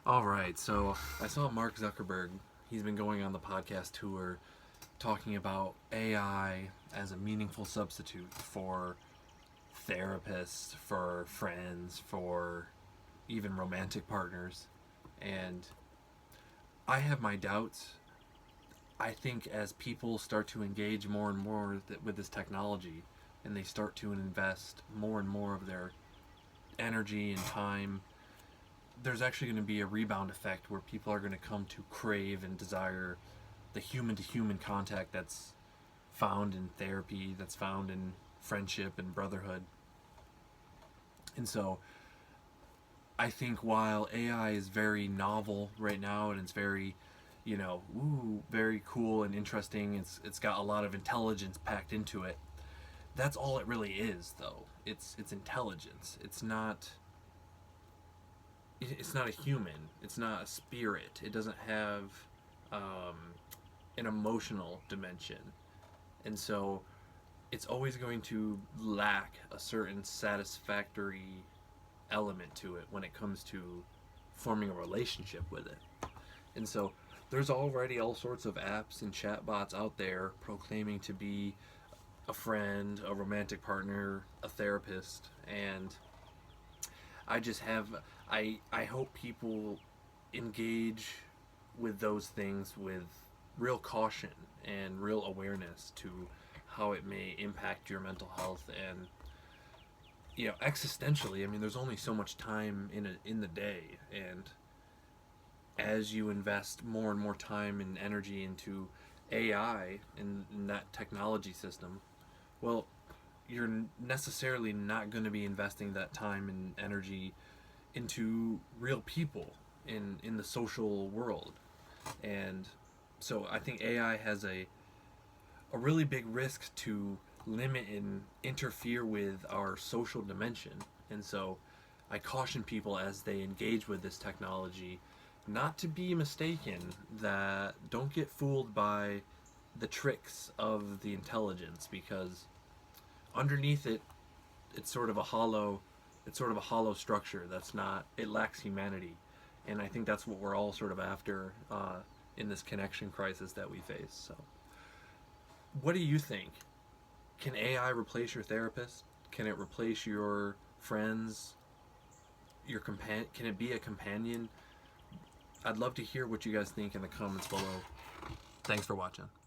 All right, so I saw Mark Zuckerberg. He's been going on the podcast tour talking about AI as a meaningful substitute for therapists, for friends, for even romantic partners. And I have my doubts. I think as people start to engage more and more with this technology and they start to invest more and more of their energy and time, there's actually going to be a rebound effect where people are going to come to crave and desire the human to human contact that's found in therapy, that's found in friendship and brotherhood. And so I think while AI is very novel right now and it's very, very cool and interesting, it's got a lot of intelligence packed into it. That's all it really is, though. It's intelligence. It's not a human. It's not a spirit. It doesn't have um, an emotional dimension, and so it's always going to lack a certain satisfactory element to it when it comes to forming a relationship with it. And so there's already all sorts of apps and chatbots out there proclaiming to be a friend, a romantic partner, a therapist, and I just have I hope people engage with those things with real caution and real awareness to how it may impact your mental health and existentially. I mean, there's only so much time in the day, and as you invest more and more time and energy into AI and that technology system, well, you're necessarily not going to be investing that time and energy into real people in the social world. And so I think AI has a really big risk to limit and interfere with our social dimension. And so I caution people as they engage with this technology not to be mistaken, that don't get fooled by the tricks of the intelligence, because underneath it, it's sort of a hollow structure that's not, it lacks humanity. And I think that's what we're all sort of after in this connection crisis that we face. So what do you think? Can AI replace your therapist? Can it replace your friends? Can it be a companion? I'd love to hear what you guys think in the comments below. Thanks for watching.